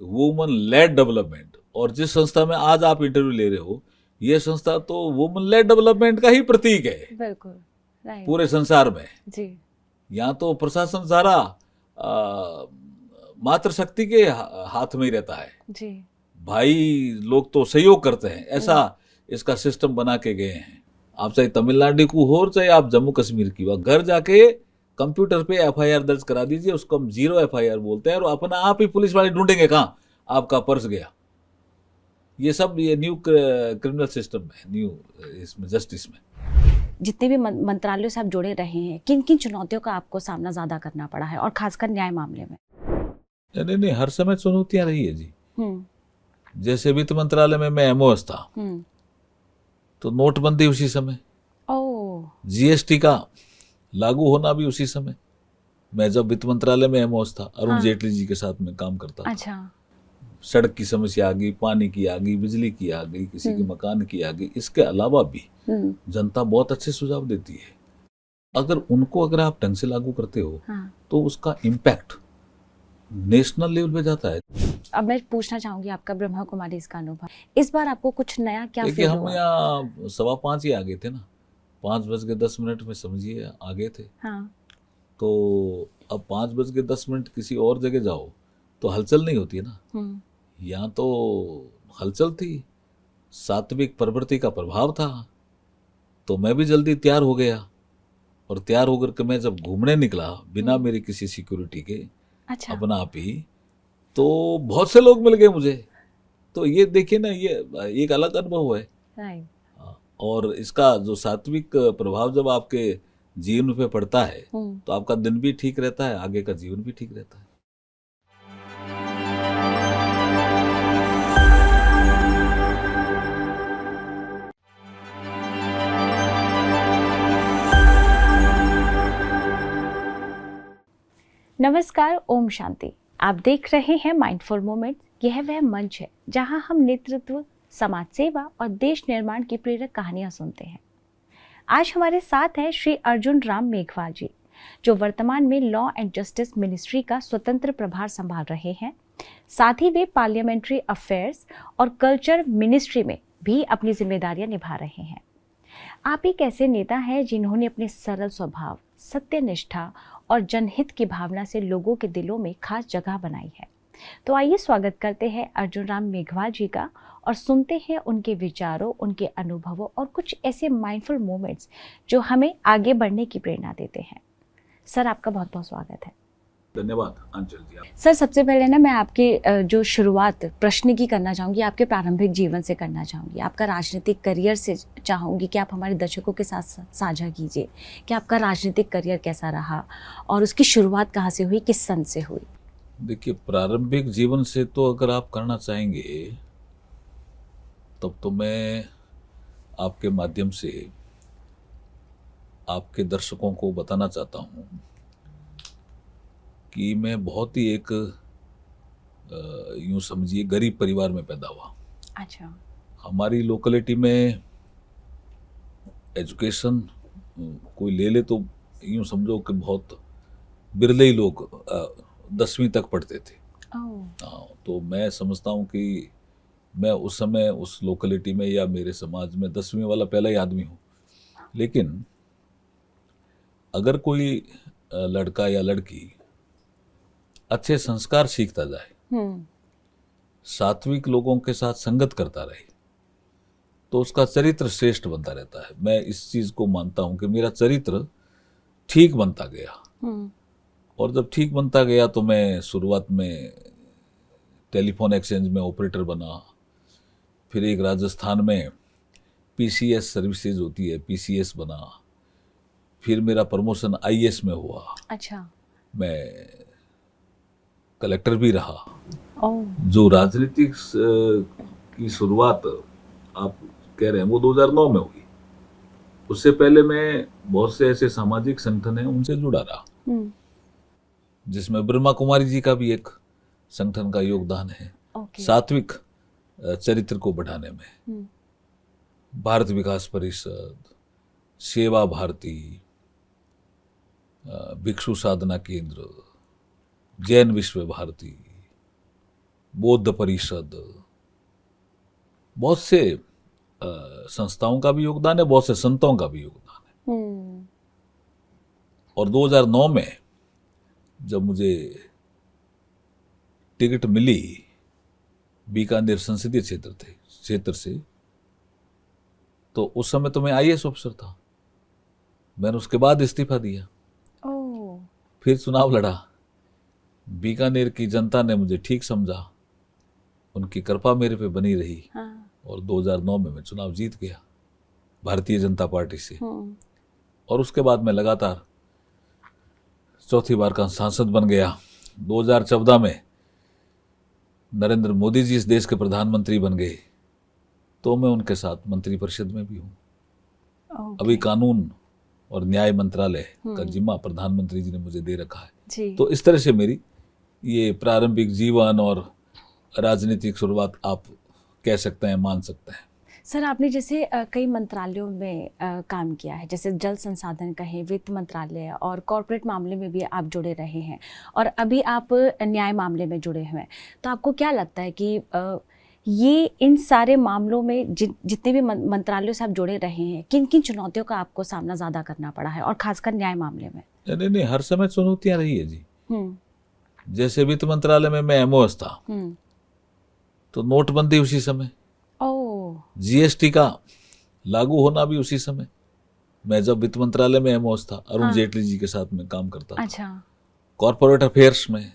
Woman lead development, और जिस संस्था में आज आप इंटरव्यू ले रहे हो, ये संस्था तो वुमन लेड डेवलपमेंट का ही प्रतीक है बिल्कुल, राइट पूरे संसार में। जी। यहाँ तो प्रशासन सारा मातृशक्ति के हाथ में ही रहता है जी। भाई, लोग तो सहयोग करते हैं, ऐसा इसका सिस्टम बना के गए हैं। आप चाहे तमिलनाडु को हो चाहे आप जम्मू कश्मीर की हो, घर जाके कंप्यूटर पे एफआईआर दर्ज करा दीजिए, उसको हम 0 एफआईआर बोलते हैं, और अपना आप ही पुलिस वाले ढूंढेंगे कहाँ आपका पर्स गया। ये सब ये न्यू क्रिमिनल सिस्टम है, न्यू इसमें जस्टिस में। जितने भी मंत्रालयों से आप जुड़े रहे हैं, किन किन चुनौतियों का आपको सामना ज्यादा करना पड़ा है, और खासकर न्याय मामले में? नहीं नहीं, हर समय चुनौतियां रही है जी। जैसे वित्त मंत्रालय में मैं एमओएस था, तो नोटबंदी उसी समय, जीएसटी का लागू होना भी उसी समय। मैं जब वित्त मंत्रालय में एमओएस था, अरुण जेटली जी के साथ में काम करता था। अच्छा। सड़क की समस्या आ गई, पानी की आ गई, बिजली की आ गई, किसी के मकान की आ गई। इसके अलावा भी जनता बहुत अच्छे सुझाव देती है। अगर आप ढंग से लागू करते हो, तो उसका इम्पैक्ट नेशनल लेवल पे जाता है। अब मैं पूछना चाहूंगी आपका ब्रह्मा कुमारी इसका अनुभव, इस बार आपको कुछ नया क्या फील हुआ? हम यहाँ 5:15 ही आ गए थे ना, 5:10 में समझिए आ गए थे। तो अब 5:10 किसी और जगह जाओ तो हलचल नहीं होती है ना। यहाँ तो हलचल थी, सात्विक प्रवृत्ति का प्रभाव था। तो मैं भी जल्दी तैयार हो गया, और तैयार होकर के मैं जब घूमने निकला बिना मेरी किसी सिक्योरिटी के, अच्छा। अपना आप ही, तो बहुत से लोग मिल गए मुझे। तो ये देखिए ना, ये एक अलग अनुभव है। और इसका जो सात्विक प्रभाव जब आपके जीवन पे पड़ता है, तो आपका दिन भी ठीक रहता है, आगे का जीवन भी ठीक रहता है। नमस्कार, ओम शांति। आप देख रहे हैं माइंडफुल मोमेंट्स। यह वह मंच है जहां हम नेतृत्व, समाज सेवा और देश निर्माण की प्रेरक कहानियां सुनते हैं। आज हमारे साथ है श्री अर्जुन राम मेघवाल जी, जो वर्तमान में लॉ एंड जस्टिस मिनिस्ट्री का स्वतंत्र प्रभार संभाल रहे हैं। साथ ही वे पार्लियामेंट्री अफेयर्स और कल्चर मिनिस्ट्री में भी अपनी जिम्मेदारियां निभा रहे हैं। आप एक ऐसे नेता हैं जिन्होंने अपने सरल स्वभाव, सत्यनिष्ठा और जनहित की भावना से लोगों के दिलों में खास जगह बनाई है। तो आइए स्वागत करते हैं अर्जुन राम मेघवाल जी का, और सुनते हैं उनके विचारों, उनके अनुभवों और कुछ ऐसे माइंडफुल मोमेंट्स जो हमें आगे बढ़ने की प्रेरणा देते हैं। सर, आपका बहुत बहुत स्वागत है। धन्यवाद अंचल जी। सर, सबसे पहले ना मैं आपकी जो शुरुआत प्रश्न की करना चाहूँगी, आपके प्रारंभिक जीवन से करना चाहूँगी, आपका राजनीतिक करियर से चाहूँगी कि आप हमारे दर्शकों के साथ साझा कीजिए कि आपका राजनीतिक करियर कैसा रहा और उसकी शुरुआत कहाँ से हुई, किस सन से हुई? देखिए, प्रारंभिक जीवन से तो अगर आप करना चाहेंगे, तब तो मैं आपके माध्यम से आपके दर्शकों को बताना चाहता हूँ कि मैं बहुत ही एक यूँ समझिए गरीब परिवार में पैदा हुआ। अच्छा। हमारी लोकेलिटी में एजुकेशन कोई ले ले तो यूँ समझो कि बहुत बिरले ही लोग 10वीं तक पढ़ते थे। तो मैं समझता हूँ कि मैं उस समय उस लोकेलिटी में या मेरे समाज में 10वीं वाला पहला ही आदमी हूँ। लेकिन अगर कोई लड़का या लड़की अच्छे संस्कार सीखता जाए, सात्विक लोगों के साथ संगत करता रहे, तो उसका चरित्र श्रेष्ठ बनता रहता है। मैं इस चीज को मानता हूं कि मेरा चरित्र ठीक बनता गया, और जब ठीक बनता गया तो मैं शुरुआत में टेलीफोन एक्सचेंज में ऑपरेटर बना, फिर एक राजस्थान में पीसीएस सर्विसेज होती है, पीसीएस बना, फिर मेरा प्रमोशन आईएएस में हुआ। अच्छा। मैं कलेक्टर भी रहा। जो राजनीतिक की शुरुआत आप कह रहे हैं वो 2009 में हुई। उससे पहले मैं बहुत से ऐसे सामाजिक संगठन हैं उनसे जुड़ा रहा, जिसमें ब्रह्मा कुमारी जी का भी एक संगठन का योगदान है सात्विक चरित्र को बढ़ाने में। भारत विकास परिषद, सेवा भारती, भिक्षु साधना केंद्र, जैन विश्व भारती, बौद्ध परिषद, बहुत से संस्थाओं का भी योगदान है, बहुत से संतों का भी योगदान है। और 2009 में जब मुझे टिकट मिली बीकानेर संसदीय क्षेत्र से, तो उस समय तो मैं आईएएस ऑफिसर था। मैंने उसके बाद इस्तीफा दिया, फिर चुनाव लड़ा। बीकानेर की जनता ने मुझे ठीक समझा, उनकी कृपा मेरे पे बनी रही। और 2009 में मैं चुनाव जीत गया भारतीय जनता पार्टी से। और उसके बाद मैं लगातार चौथी बार का सांसद बन गया। 2014 में नरेंद्र मोदी जी इस देश के प्रधानमंत्री बन गए, तो मैं उनके साथ मंत्रिपरिषद में भी हूँ। अभी कानून और न्याय मंत्रालय का जिम्मा प्रधानमंत्री जी ने मुझे दे रखा है। तो इस तरह से मेरी ये प्रारंभिक जीवन और राजनीतिक शुरुआत आप कह सकते हैं, मान सकते हैं। सर, आपने जैसे कई मंत्रालयों में काम किया है, जैसे जल संसाधन कहें, वित्त मंत्रालय और कॉर्पोरेट मामले में भी आप जुड़े रहे हैं, और अभी आप न्याय मामले में जुड़े हुए हैं। तो आपको क्या लगता है कि ये इन सारे मामलों में जितने भी मंत्रालयों से आप जुड़े रहे हैं, किन किन चुनौतियों का आपको सामना ज़्यादा करना पड़ा है, और खासकर न्याय मामले में? नहीं, हर समय चुनौतियाँ रही है जी। जैसे वित्त मंत्रालय में मैं एमओएस था, तो नोटबंदी उसी समय, जीएसटी का लागू होना भी उसी समय। मैं जब वित्त मंत्रालय में एमओएस था, अरुण जेटली जी के साथ में काम करता था। अच्छा। कॉर्पोरेट अफेयर्स में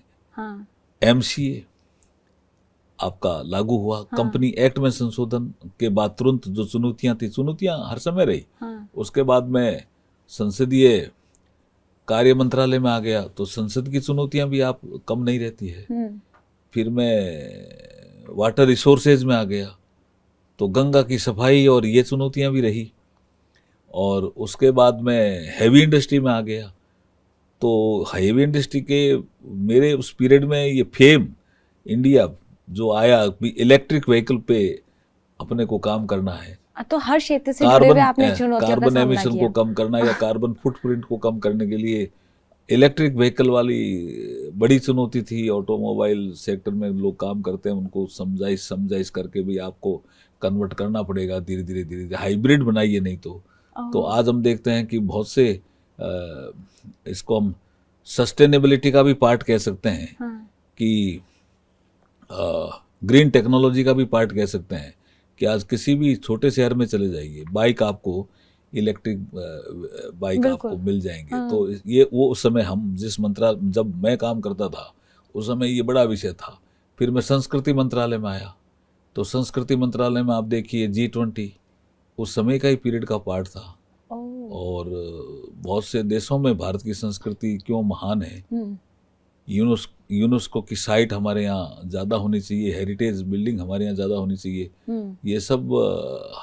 एमसीए आपका लागू हुआ। कंपनी एक्ट में संशोधन के बाद तुरंत जो चुनौतियां थी, चुनौतियां हर समय रही। उसके बाद मैं संसदीय कार्य मंत्रालय में आ गया, तो संसद की चुनौतियां भी आप कम नहीं रहती है। फिर मैं वाटर रिसोर्सेज में आ गया, तो गंगा की सफाई और ये चुनौतियां भी रही। और उसके बाद मैं हैवी इंडस्ट्री में आ गया, तो हैवी इंडस्ट्री के मेरे उस पीरियड में ये फेम इंडिया जो आया, इलेक्ट्रिक व्हीकल पे अपने को काम करना है, तो हर क्षेत्र से जुड़े हुए आपने चुनौतियों का कार्बन सामना एमिशन किया। को कम करना या कार्बन फुटप्रिंट को कम करने के लिए इलेक्ट्रिक व्हीकल वाली बड़ी चुनौती थी। ऑटोमोबाइल सेक्टर में लोग काम करते हैं, उनको समझाइश करके भी आपको कन्वर्ट करना पड़ेगा धीरे धीरे। हाइब्रिड बनाइए, नहीं तो आज हम देखते हैं कि बहुत से इसको हम सस्टेनेबिलिटी का भी पार्ट कह सकते हैं, कि ग्रीन टेक्नोलॉजी का भी पार्ट कह सकते हैं, कि आज किसी भी छोटे शहर में चले जाइए, बाइक आपको इलेक्ट्रिक बाइक आपको मिल जाएंगे। तो ये वो उस समय हम जब मैं काम करता था उस समय ये बड़ा विषय था। फिर मैं संस्कृति मंत्रालय में आया, तो संस्कृति मंत्रालय में आप देखिए G20 उस समय का ही पीरियड का पार्ट था। और बहुत से देशों में भारत की संस्कृति क्यों महान है, यूनेस्को की साइट हमारे यहाँ ज़्यादा होनी चाहिए, हेरिटेज बिल्डिंग हमारे यहाँ ज़्यादा होनी चाहिए, ये सब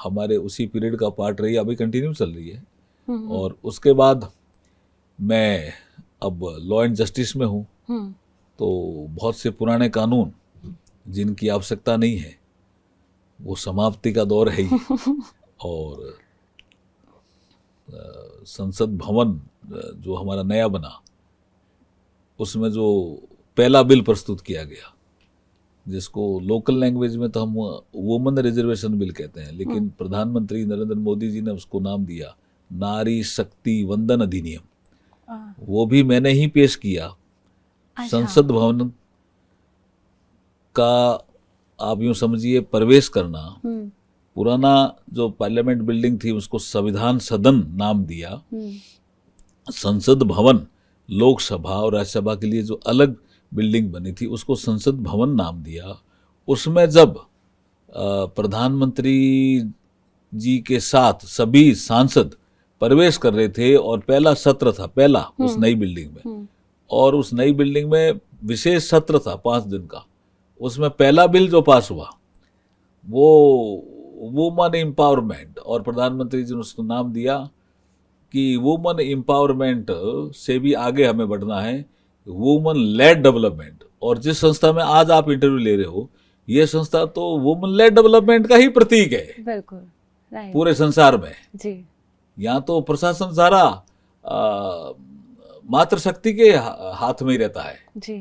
हमारे उसी पीरियड का पार्ट रही, अभी कंटिन्यू चल रही है। और उसके बाद मैं अब लॉ एंड जस्टिस में हूँ, तो बहुत से पुराने कानून जिनकी आवश्यकता नहीं है वो समाप्ति का दौर है ही। और संसद भवन जो हमारा नया बना, उसमें जो पहला बिल प्रस्तुत किया गया, जिसको लोकल लैंग्वेज में तो हम वुमन रिजर्वेशन बिल कहते हैं, लेकिन प्रधानमंत्री नरेंद्र मोदी जी ने उसको नाम दिया नारी शक्ति वंदन अधिनियम। वो भी मैंने ही पेश किया। संसद भवन का आप यूं समझिए प्रवेश करना, पुराना जो पार्लियामेंट बिल्डिंग थी उसको संविधान सदन नाम दिया, संसद भवन लोकसभा और राज्यसभा के लिए जो अलग बिल्डिंग बनी थी उसको संसद भवन नाम दिया। उसमें जब प्रधानमंत्री जी के साथ सभी सांसद प्रवेश कर रहे थे और पहला सत्र था उस नई बिल्डिंग में, और उस नई बिल्डिंग में विशेष सत्र था 5 दिन का, उसमें पहला बिल जो पास हुआ वो वुमन एम्पावरमेंट, और प्रधानमंत्री जी ने उसको नाम दिया कि वुमन एम्पावरमेंट से भी आगे हमें बढ़ना है, वुमन लेड डेवलपमेंट। और जिस संस्था में आज आप इंटरव्यू ले रहे हो, ये संस्था तो वुमन लेड डेवलपमेंट का ही प्रतीक है। बिल्कुल, पूरे संसार में जी। यहाँ तो प्रशासन सारा मातृशक्ति के हाथ में ही रहता है जी।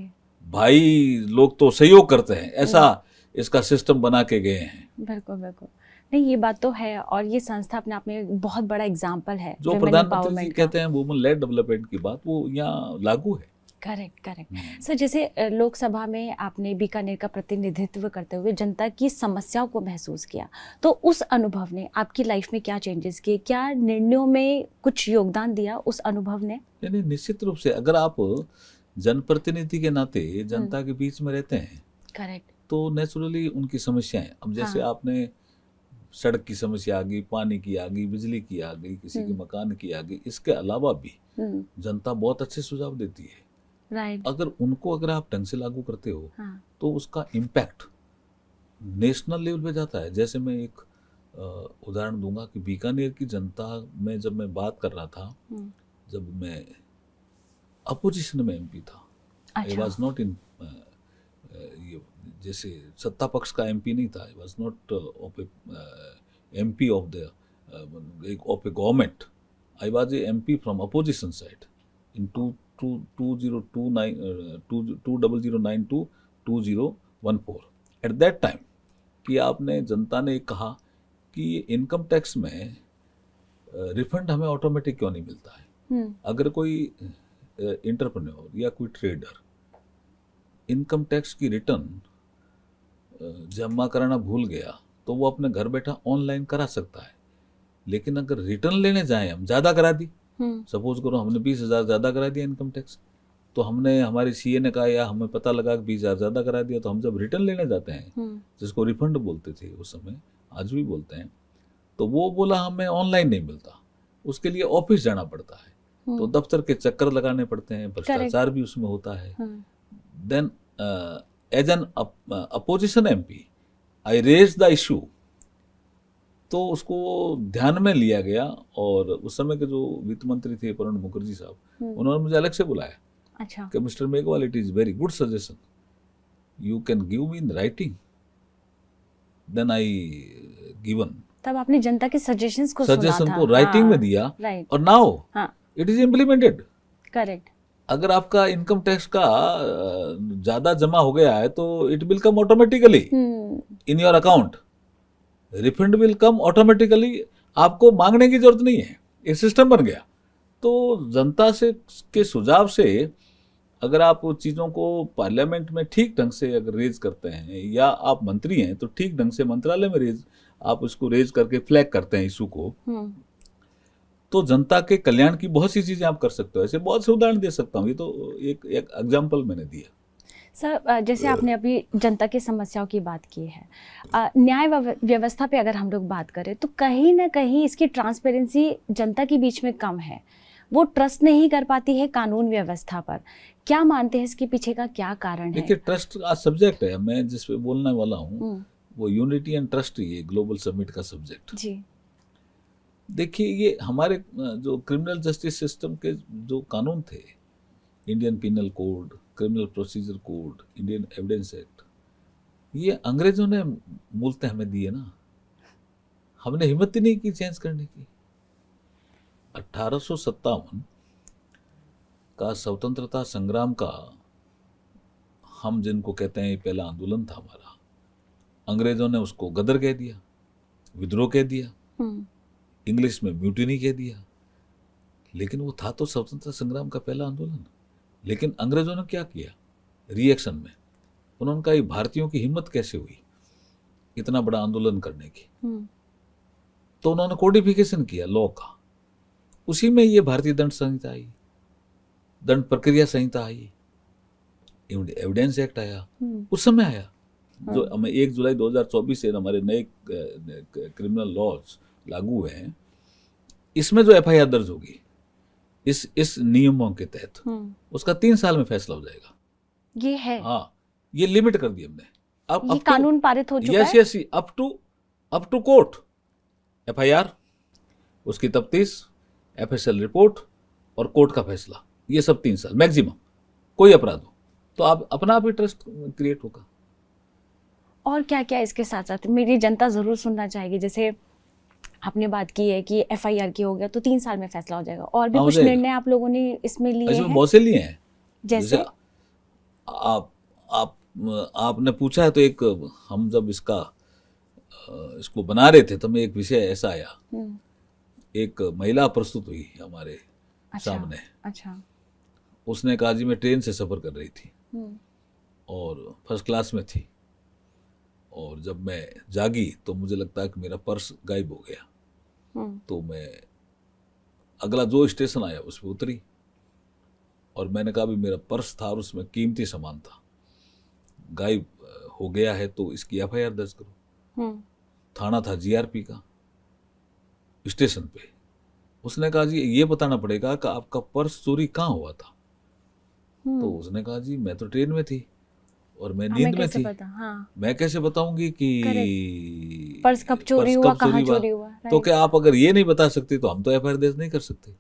भाई लोग तो सहयोग करते हैं, ऐसा इसका सिस्टम बना के गए हैं। बिल्कुल बिल्कुल, नहीं ये बात तो है, और ये संस्था अपने आप में एक बहुत बड़ा एग्जाम्पल है जो women प्रधानमंत्री जी empowerment का। कहते हैं वुमन लेड डेवलपमेंट की बात, वो यहाँ लागू है। करेक्ट करेक्ट सर, जैसे लोकसभा में आपने बीकानेर का प्रतिनिधित्व करते हुए जनता की समस्याओं को महसूस किया, तो उस अनुभव ने आपकी लाइफ में क्या चेंजेस किए, क्या निर्णयों में कुछ योगदान दिया उस अनुभव ने? यानी निश्चित रूप से अगर आप जनप्रतिनिधि के नाते जनता के बीच में रहते हैं, करेक्ट, तो नेचुरली उनकी समस्याएं, अब जैसे आपने सड़क की समस्या आ गई, पानी की आ गई, बिजली की आ गई, किसी के मकान की आ गई, इसके अलावा भी जनता बहुत अच्छे सुझाव देती है। राइट, अगर उनको अगर आप ढंग से लागू करते हो तो उसका इम्पैक्ट नेशनल लेवल पे जाता है। जैसे मैं एक उदाहरण दूंगा कि बीकानेर की जनता में जब मैं बात कर रहा था, जब मैं अपोजिशन में एमपी था, आई वाज नॉट इन, जैसे सत्ता पक्ष का एमपी नहीं था, I was not MP of the of A government, I was a MP from opposition side in 2009-2014 at that time, कि आपने जनता ने कहा कि इनकम टैक्स में रिफंड हमें ऑटोमेटिक क्यों नहीं मिलता है। अगर कोई एंटरप्रेन्योर या कोई ट्रेडर इनकम टैक्स की रिटर्न जमा कराना भूल गया तो वो अपने घर बैठा ऑनलाइन करा सकता है, लेकिन अगर रिटर्न लेने जाएं हम, ज़्यादा करा दी, सपोज करो हमने 20,000 ज़्यादा करा दिया इनकम टैक्स, तो हमने हमारी सीए ने कहा या हमें पता लगा कि 20,000 ज़्यादा करा दिया, तो हम जब रिटर्न लेने जाते हैं, जिसको रिफंड बोलते थे उस समय, आज भी बोलते हैं, तो वो बोला हमें ऑनलाइन नहीं मिलता, उसके लिए ऑफिस जाना पड़ता है, तो दफ्तर के चक्कर लगाने पड़ते हैं, भ्रष्टाचार भी उसमें होता है। Then as an opposition MP I raise the issue, तो उसको ध्यान में लिया गया, और उस समय के जो वित्त मंत्री थे प्रणब मुखर्जी साहब, उन्होंने मुझे अलग से बुलाया। अच्छा, कि mister Meghwal, it is very good suggestion, you can give me in writing. Then I given, तब आपने जनता के सजेशंस को सजेशन को राइटिंग में दिया, और now it is implemented. Correct, अगर आपका इनकम टैक्स का ज्यादा जमा हो गया है तो it will come automatically in your account, refund will come automatically, आपको मांगने की जरूरत नहीं है, एक सिस्टम बन गया। तो जनता से के सुझाव से अगर आप चीज़ों को पार्लियामेंट में ठीक ढंग से अगर रेज करते हैं, या आप मंत्री हैं तो ठीक ढंग से मंत्रालय में रेज, आप उसको रेज करके फ्लैग करते हैं इशू को, तो जनता के कल्याण की बहुत सी चीज़ें आप कर सकते हो। ऐसे बहुत से उदाहरण दे सकता हूँ, ये तो एक एग्जाम्पल मैंने दिया। सर, जैसे आपने अभी जनता की समस्याओं की बात की है, न्याय व्यवस्था पे अगर हम लोग बात करें तो कहीं ना कहीं इसकी ट्रांसपेरेंसी जनता के बीच में कम है, वो ट्रस्ट नहीं कर पाती है कानून व्यवस्था पर। क्या मानते हैं इसके पीछे का क्या कारण है? देखिए, ट्रस्ट का सब्जेक्ट है, मैं जिस पे बोलने वाला हूँ वो यूनिटी एंड ट्रस्ट ही है, ग्लोबल समिट का सब्जेक्ट जी। देखिए, ये हमारे जो क्रिमिनल जस्टिस सिस्टम के जो कानून थे, Indian penal code, criminal procedure code, Indian evidence act, ये अंग्रेजों ने मूलतः हमें दिए ना, हमने हिम्मत ही नहीं की चेंज करने की। 1857 का स्वतंत्रता संग्राम का, हम जिनको कहते हैं पहला आंदोलन था हमारा, अंग्रेजों ने उसको गदर कह दिया, विद्रोह कह दिया, इंग्लिश में म्यूटिनी कह दिया, लेकिन वो था तो स्वतंत्रता संग्राम का पहला आंदोलन। लेकिन अंग्रेजों ने क्या किया रिएक्शन में, उन्होंने कहा भारतीयों की हिम्मत कैसे हुई इतना बड़ा आंदोलन करने की, तो उन्होंने कोडिफिकेशन किया लॉ का, उसी में ये भारतीय दंड संहिता आई, दंड प्रक्रिया संहिता आई, एविडेंस एक्ट आया, उस समय आया, जो हमें 1 जुलाई 2024 से हमारे नए क्रिमिनल लॉज लागू हुए हैं। इसमें जो एफआईआर दर्ज होगी इस नियमों के तहत, उसका 3 साल में फैसला हो जाएगा। ये है, हाँ, ये लिमिट कर दी हमने। अब कानून पारित हो चुका है। Yes, up to court, FIR, उसकी तफ्तीश, एफएसएल रिपोर्ट और कोर्ट का फैसला, ये सब 3 साल मैक्सिमम, कोई अपराध हो तो आप अपना आप ही ट्रस्ट क्रिएट होगा। और क्या क्या इसके साथ साथ मेरी जनता जरूर सुनना चाहेगी, जैसे आपने बात की है कि एफआईआर की हो गया तो 3 साल में फैसला हो जाएगा, और भी कुछ निर्णय आप लोगों ने इसमें लिए हैं? बहुत से लिए हैं। जैसे आप आपने पूछा है तो एक, हम जब इसको बना रहे थे तब एक विषय ऐसा आया, एक महिला प्रस्तुत हुई हमारे सामने। अच्छा। उसने कहा जी मैं ट्रेन से सफ़र कर रही थी और फर्स्ट क्लास में थी, और जब मैं जागी तो मुझे लगता है कि मेरा पर्स गायब हो गया। तो मैं अगला जो स्टेशन आया उस पर उतरी और मैंने कहा भी मेरा पर्स था और उसमें कीमती सामान था, गायब हो गया है तो इसकी एफआईआर दर्ज करो। थाना था जीआरपी का, स्टेशन पे। उसने कहा जी ये बताना पड़ेगा कि आपका पर्स चोरी कहाँ हुआ था। तो उसने कहा जी मैं तो ट्रेन में थी और मैं नींद में थी, मैं कैसे बताऊंगी कि पर्स कब चोरी हुआ, कहाँ चोरी हुआ। तो क्या आप अगर ये नहीं बता सकते तो हम तो एफआईआर दर्ज नहीं कर सकते।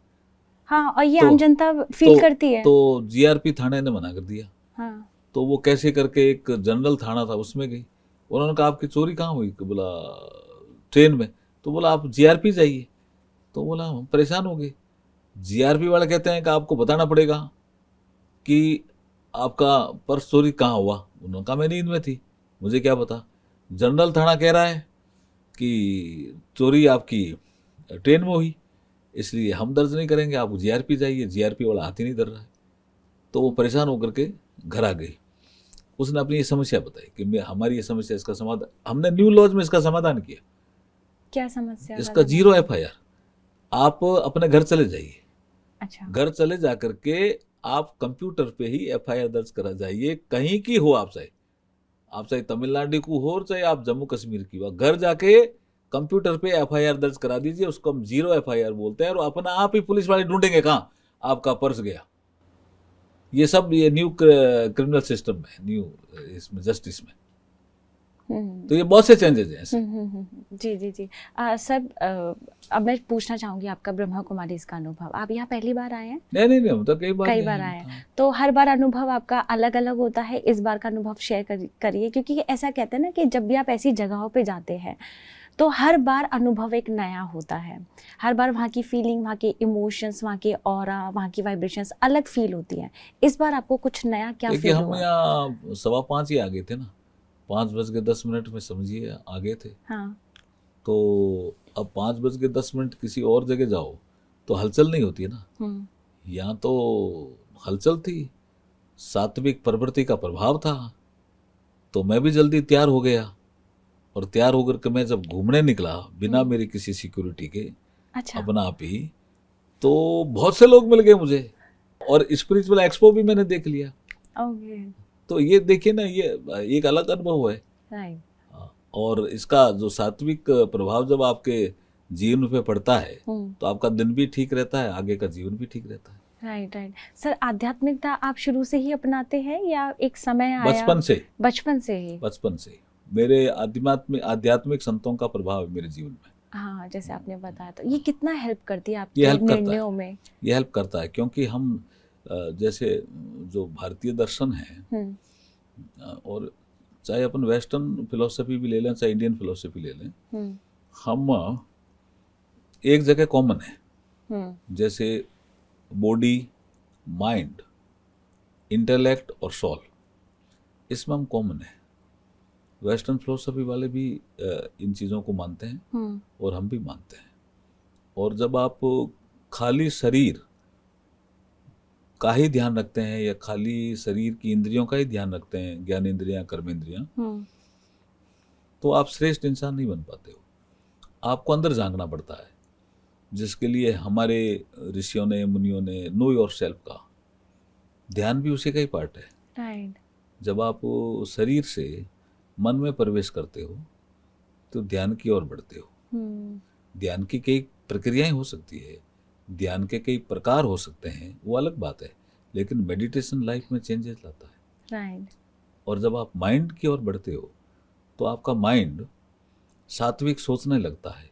हाँ, और ये आम जनता फील करती है। तो जीआरपी थाने ने मना कर दिया। हाँ। तो वो कैसे करके एक जनरल थाना था उसमें गई, उन्होंने कहा आपकी चोरी कहाँ हुई, बोला ट्रेन में। तो बोला आप जीआरपी जाइए। तो बोला हम परेशान हो गए। जीआरपी वाले कहते हैं कि आपको बताना पड़ेगा कि आपका पर्स चोरी कहाँ हुआ। उन्होंने कहा मैं नींद में थी, मुझे क्या पता। जनरल थाना कह रहा है कि चोरी आपकी ट्रेन में हुई, इसलिए हम दर्ज नहीं करेंगे, आप जीआरपी जाइए। जीआरपी वाला हाथ ही नहीं धर रहा है। तो वो परेशान होकर के घर आ गई। उसने अपनी ये समस्या बताई कि हमारी ये समस्या, इसका समाधान हमने न्यू लॉज में इसका समाधान किया। क्या समस्या? इसका 0 एफआईआर। आप अपने घर चले जाइए। अच्छा। घर चले जा करके आप कंप्यूटर पे ही एफआईआर दर्ज करा जाइए, कहीं की हो, आप चाहे तमिलनाडु को हो, चाहे आप जम्मू कश्मीर की हो, घर जाके कंप्यूटर पे एफआईआर दर्ज करा दीजिए। उसको हम 0 एफआईआर बोलते हैं, और अपना आप ही पुलिस वाले ढूंढेंगे कहाँ आपका पर्स गया। ये सब ये न्यू क्रिमिनल सिस्टम में, न्यू इसमें जस्टिस में। तो ये बहुत से चेंजेस हैं ऐसे। जी जी जी। सर, अब मैं पूछना चाहूंगी आपका ब्रह्मा कुमारी इसका अनुभव। आप यहाँ पहली बार आए हैं? नहीं, हम तो कई बार आए हैं। तो हर बार अनुभव आपका अलग अलग होता है। इस बार का अनुभव शेयर करिए, क्योंकि ऐसा कहते हैं ना कि जब भी आप ऐसी जगहों पे जाते हैं तो हर बार अनुभव एक नया होता है। हर बार वहाँ की फीलिंग, वहाँ के इमोशंस, वहाँ के ऑरा, वहाँ की वाइब्रेशंस अलग फील होती हैं। इस बार आपको कुछ नया क्या फील हुआ? हम यहाँ 5:15 ही आ गए थे ना, 5:10 में समझिए आ गए थे। हाँ। तो अब 5:10 किसी और जगह जाओ तो हलचल नहीं होती है ना। यहाँ तो हलचल थी, सात्विक प्रवृत्ति का प्रभाव था। तो मैं भी जल्दी तैयार हो गया, और तैयार होकर के मैं जब घूमने निकला बिना मेरी किसी सिक्योरिटी के, अच्छा, अपना आप ही, तो बहुत से लोग मिल गए मुझे, और स्पिरिचुअल एक्सपो भी मैंने देख लिया। तो ये देखिए ना, ये एक अलग अनुभव है। और इसका जो सात्विक प्रभाव जब आपके जीवन पे पड़ता है तो आपका दिन भी ठीक रहता है, आगे का जीवन भी ठीक रहता है। राइट। सर, आध्यात्मिकता आप शुरू से ही अपनाते हैं या एक समय आया? बचपन से ही मेरे आध्यात्मिक संतों का प्रभाव है मेरे जीवन में। हाँ, जैसे आपने बताया। तो ये कितना हेल्प करती है आपके निर्णयों में? ये हेल्प करता है, क्योंकि हम जैसे जो भारतीय दर्शन है, और चाहे अपन वेस्टर्न फिलोसफी भी ले लें, चाहे इंडियन फिलोसफी ले लें, हम एक जगह कॉमन है। जैसे बॉडी, माइंड, इंटेलेक्ट और सोल, इसमें हम कॉमन है। वेस्टर्न फिलोसफी वाले भी इन चीज़ों को मानते हैं और हम भी मानते हैं। और जब आप खाली शरीर का ही ध्यान रखते हैं या खाली शरीर की इंद्रियों का ही ध्यान रखते हैं, ज्ञान इंद्रियां, कर्म इंद्रियां, तो आप श्रेष्ठ इंसान नहीं बन पाते हो। आपको अंदर झांकना पड़ता है, जिसके लिए हमारे ऋषियों ने, मुनियों ने नो योर सेल्फ का ध्यान भी उसी का ही पार्ट है। राइट। जब आप शरीर से मन में प्रवेश करते हो तो ध्यान की ओर बढ़ते हो। ध्यान की कई प्रक्रियाएं हो सकती है, ध्यान के कई प्रकार हो सकते हैं, वो अलग बात है, लेकिन मेडिटेशन लाइफ में चेंजेस लाता है। राइट। और जब आप माइंड की ओर बढ़ते हो तो आपका माइंड सात्विक सोचने लगता है,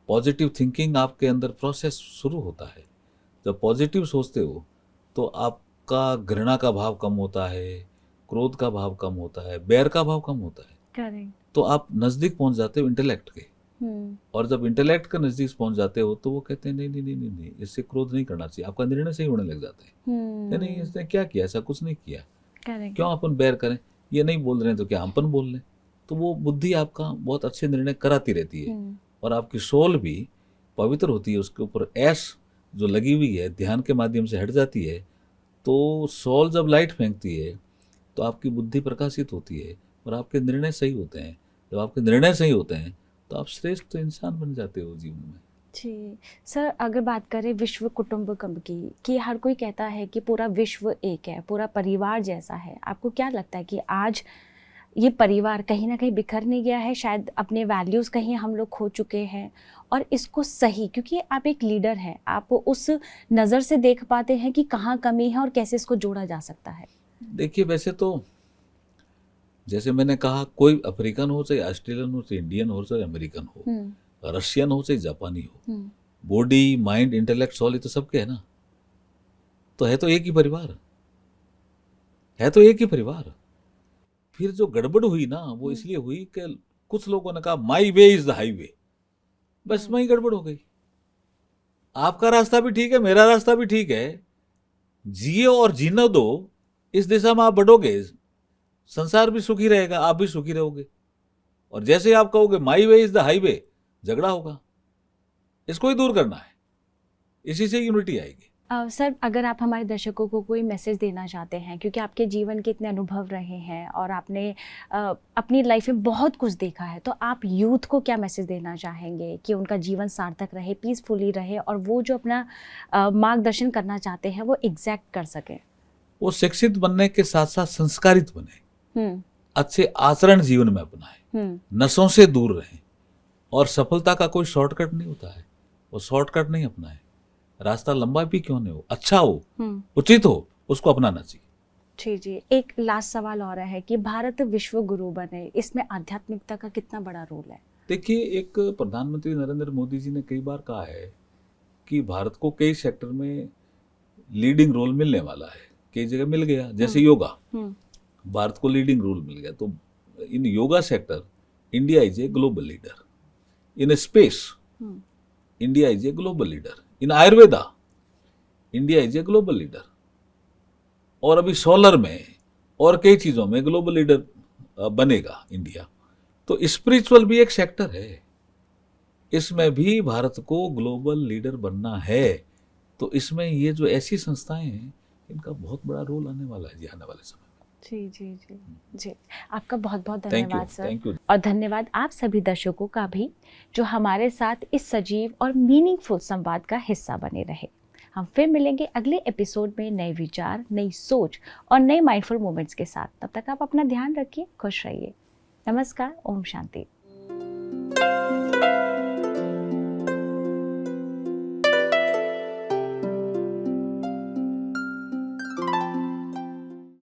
पॉजिटिव थिंकिंग आपके अंदर प्रोसेस शुरू होता है। जब पॉजिटिव सोचते हो तो आपका घृणा का भाव कम होता है, क्रोध का भाव कम होता है, बैर का भाव कम होता है। करेक्ट। तो आप नजदीक पहुंच जाते हो इंटेलेक्ट के। और जब इंटेलेक्ट के नजदीक पहुंच जाते हो तो वो कहते हैं नहीं, इससे क्रोध नहीं करना चाहिए। आपका निर्णय सही होने लग जाता है। नहीं, इसने क्या किया, ऐसा कुछ नहीं किया, क्यों अपन बैर करें, ये नहीं बोल रहे हैं तो क्या अपन बोल लें। तो वो बुद्धि आपका बहुत अच्छे निर्णय कराती रहती है और आपकी सोल भी पवित्र होती है, उसके ऊपर ऐश जो लगी हुई है ध्यान के माध्यम से हट जाती है। तो सोल जब लाइट फेंकती है तो आपकी बुद्धि प्रकाशित होती है और आपके निर्णय सही होते हैं। जब आपके निर्णय सही होते हैं तो आप श्रेष्ठ इंसान बन जाते हो जीवन में। जी सर, अगर बात करें विश्व कुटुंबकम की, कि हर कोई कहता है कि पूरा विश्व एक है, पूरा परिवार जैसा है, आपको क्या लगता है कि आज ये परिवार कहीं ना कहीं बिखर नहीं गया है? शायद अपने वैल्यूज़ कहीं हम लोग खो चुके हैं, और इसको सही, क्योंकि आप एक लीडर हैं, आप उस नज़र से देख पाते हैं कि कहाँ कमी है और कैसे इसको जोड़ा जा सकता है। देखिए, वैसे तो जैसे मैंने कहा, कोई अफ्रीकन हो, चाहे ऑस्ट्रेलियन हो, चाहे इंडियन हो, चाहे अमेरिकन हो, रशियन हो, चाहे जापानी हो, बॉडी माइंड इंटेलेक्ट सोल ये तो सबके है ना। तो है तो एक ही परिवार, है तो एक ही परिवार। फिर जो गड़बड़ हुई ना वो इसलिए हुई कि कुछ लोगों ने कहा माई वे इज द हाईवे, बस वहीं गड़बड़ हो गई। आपका रास्ता भी ठीक है, मेरा रास्ता भी ठीक है, जियो और जीने दो, इस दिशा में आप बढ़ोगे, संसार भी सुखी रहेगा, आप भी सुखी रहोगे। और जैसे आप कहोगे माई वे इज द हाईवे, झगड़ा होगा। इसको ही दूर करना है, इसी से यूनिटी आएगी। सर, अगर आप हमारे दर्शकों को कोई मैसेज देना चाहते हैं, क्योंकि आपके जीवन के इतने अनुभव रहे हैं और आपने अपनी लाइफ में बहुत कुछ देखा है, तो आप यूथ को क्या मैसेज देना चाहेंगे कि उनका जीवन सार्थक रहे, पीसफुली रहे, और वो जो अपना मार्गदर्शन करना चाहते हैं वो एग्जैक्ट कर सके? वो शिक्षित बनने के साथ साथ संस्कारित बने, अच्छे आचरण जीवन में अपनाएं, नशों से दूर रहें। और सफलता का कोई शॉर्टकट नहीं होता है, वो शॉर्टकट नहीं अपनाएं। रास्ता लंबा भी क्यों नहीं हो, अच्छा हो, उचित हो, उसको अपनाना चाहिए। जी जी, एक लास्ट सवाल और है कि भारत विश्व गुरु बने, इसमें आध्यात्मिकता का कितना बड़ा रोल है? देखिए, एक प्रधानमंत्री नरेंद्र मोदी जी ने कई बार कहा है कि भारत को कई सेक्टर में लीडिंग रोल मिलने वाला है, कई जगह मिल गया, जैसे योगा, भारत को लीडिंग रोल मिल गया। तो in yoga sector India is a global leader. In space India is a global leader. In Ayurveda India is a global leader. और अभी सोलर में और कई चीजों में ग्लोबल लीडर बनेगा इंडिया। तो स्पिरिचुअल भी एक सेक्टर है, इसमें भी भारत को ग्लोबल लीडर बनना है। तो इसमें ये जो ऐसी संस्थाएं हैं, इनका बहुत बड़ा रोल आने वाला है जी, आने वाले समय में। जी जी जी जी, आपका बहुत बहुत धन्यवाद सर। Thank you. और धन्यवाद आप सभी दर्शकों का भी, जो हमारे साथ इस सजीव और मीनिंगफुल संवाद का हिस्सा बने रहे। हम फिर मिलेंगे अगले एपिसोड में नए विचार, नई सोच और नए माइंडफुल मोमेंट्स के साथ। तब तक आप अपना ध्यान रखिए, खुश रहिए। नमस्कार, ओम शांति।